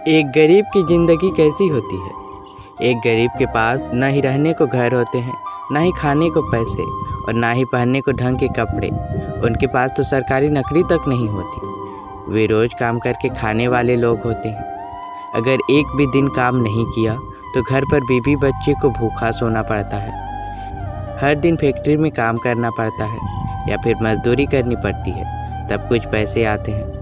एक गरीब की ज़िंदगी कैसी होती है। एक गरीब के पास ना ही रहने को घर होते हैं, ना ही खाने को पैसे और ना ही पहनने को ढंग के कपड़े। उनके पास तो सरकारी नौकरी तक नहीं होती। वे रोज़ काम करके खाने वाले लोग होते हैं। अगर एक भी दिन काम नहीं किया तो घर पर बीवी बच्चे को भूखा सोना पड़ता है। हर दिन फैक्ट्री में काम करना पड़ता है या फिर मजदूरी करनी पड़ती है, तब कुछ पैसे आते हैं।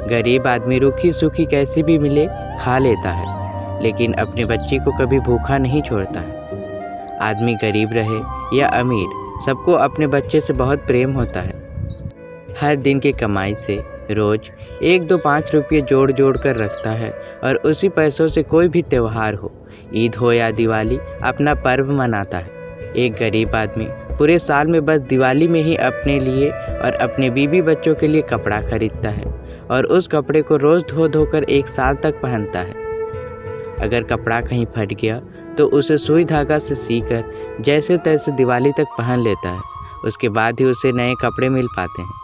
गरीब आदमी रूखी सूखी कैसी भी मिले खा लेता है, लेकिन अपने बच्चे को कभी भूखा नहीं छोड़ता है। आदमी गरीब रहे या अमीर, सबको अपने बच्चे से बहुत प्रेम होता है। हर दिन की कमाई से रोज़ 1, 2, 5 रुपये जोड़ जोड़ कर रखता है और उसी पैसों से कोई भी त्यौहार हो, ईद हो या दिवाली, अपना पर्व मनाता है। एक गरीब आदमी पूरे साल में बस दिवाली में ही अपने लिए और अपने बीवी बच्चों के लिए कपड़ा खरीदता है और उस कपड़े को रोज़ धो धोकर 1 साल तक पहनता है। अगर कपड़ा कहीं फट गया तो उसे सुई धागा से सीकर जैसे तैसे दिवाली तक पहन लेता है। उसके बाद ही उसे नए कपड़े मिल पाते हैं।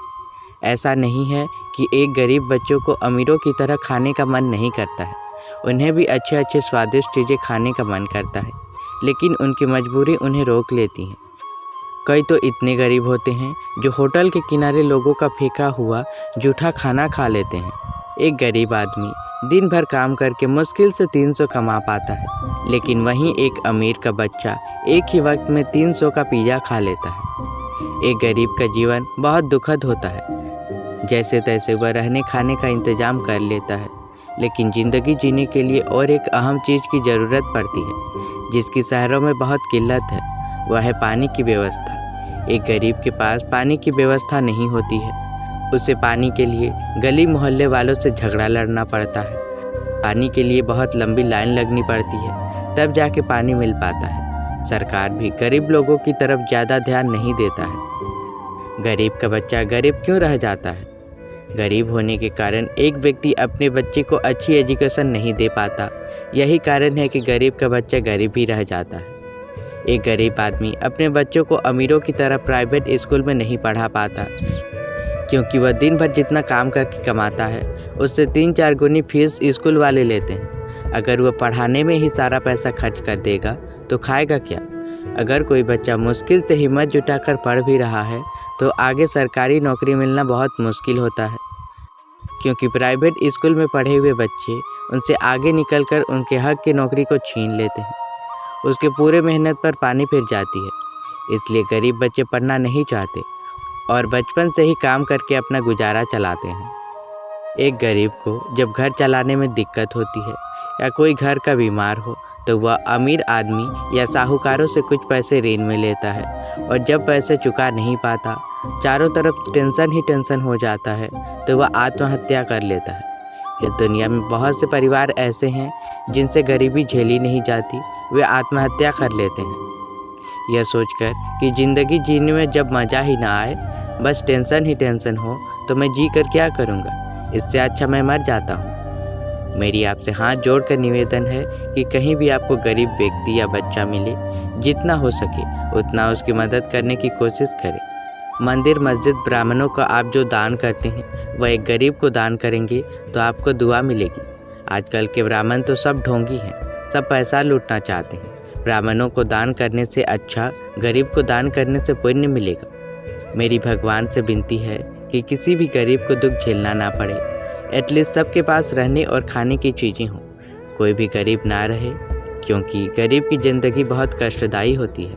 ऐसा नहीं है कि एक गरीब बच्चों को अमीरों की तरह खाने का मन नहीं करता है। उन्हें भी अच्छे अच्छे स्वादिष्ट चीज़ें खाने का मन करता है, लेकिन उनकी मजबूरी उन्हें रोक लेती है। कई तो इतने गरीब होते हैं जो होटल के किनारे लोगों का फेंका हुआ जूठा खाना खा लेते हैं। एक गरीब आदमी दिन भर काम करके मुश्किल से 300 कमा पाता है, लेकिन वहीं एक अमीर का बच्चा एक ही वक्त में 300 का पिज़्ज़ा खा लेता है। एक गरीब का जीवन बहुत दुखद होता है। जैसे तैसे वह रहने खाने का इंतज़ाम कर लेता है, लेकिन ज़िंदगी जीने के लिए और एक अहम चीज़ की ज़रूरत पड़ती है, जिसकी शहरों में बहुत किल्लत है। वह है पानी की व्यवस्था। एक गरीब के पास पानी की व्यवस्था नहीं होती है। उसे पानी के लिए गली मोहल्ले वालों से झगड़ा लड़ना पड़ता है। पानी के लिए बहुत लंबी लाइन लगनी पड़ती है, तब जाके पानी मिल पाता है। सरकार भी गरीब लोगों की तरफ ज़्यादा ध्यान नहीं देता है। गरीब का बच्चा गरीब क्यों रह जाता है? गरीब होने के कारण एक व्यक्ति अपने बच्चे को अच्छी एजुकेशन नहीं दे पाता। यही कारण है कि गरीब का बच्चा गरीब ही रह जाता है। एक गरीब आदमी अपने बच्चों को अमीरों की तरह प्राइवेट स्कूल में नहीं पढ़ा पाता, क्योंकि वह दिन भर जितना काम करके कमाता है उससे 3-4 गुनी फीस स्कूल वाले लेते हैं। अगर वह पढ़ाने में ही सारा पैसा खर्च कर देगा तो खाएगा क्या? अगर कोई बच्चा मुश्किल से हिम्मत जुटाकर पढ़ भी रहा है तो आगे सरकारी नौकरी मिलना बहुत मुश्किल होता है, क्योंकि प्राइवेट स्कूल में पढ़े हुए बच्चे उनसे आगे निकलकर उनके हक की नौकरी को छीन लेते हैं। उसके पूरे मेहनत पर पानी फिर जाती है। इसलिए गरीब बच्चे पढ़ना नहीं चाहते और बचपन से ही काम करके अपना गुजारा चलाते हैं। एक गरीब को जब घर चलाने में दिक्कत होती है या कोई घर का बीमार हो तो वह अमीर आदमी या साहूकारों से कुछ पैसे ऋण में लेता है, और जब पैसे चुका नहीं पाता, चारों तरफ टेंशन ही टेंशन हो जाता है, तो वह आत्महत्या कर लेता है। इस दुनिया में बहुत से परिवार ऐसे हैं जिनसे गरीबी झेली नहीं जाती, वे आत्महत्या कर लेते हैं। यह सोचकर कि ज़िंदगी जीने में जब मज़ा ही ना आए, बस टेंशन ही टेंशन हो, तो मैं जी कर क्या करूँगा? इससे अच्छा मैं मर जाता हूँ। मेरी आपसे हाथ जोड़कर निवेदन है कि कहीं भी आपको गरीब व्यक्ति या बच्चा मिले, जितना हो सके उतना उसकी मदद करने की कोशिश करें। मंदिर, मस्जिद, ब्राह्मणों का आप जो दान करते हैं वह एक गरीब को दान करेंगे तो आपको दुआ मिलेगी। आजकल के ब्राह्मण तो सब ढोंगी हैं, सब पैसा लूटना चाहते हैं। ब्राह्मणों को दान करने से अच्छा गरीब को दान करने से पुण्य मिलेगा। मेरी भगवान से विनती है कि किसी भी गरीब को दुख झेलना ना पड़े। एटलीस्ट सबके पास रहने और खाने की चीज़ें हों। कोई भी गरीब ना रहे, क्योंकि गरीब की ज़िंदगी बहुत कष्टदायी होती है।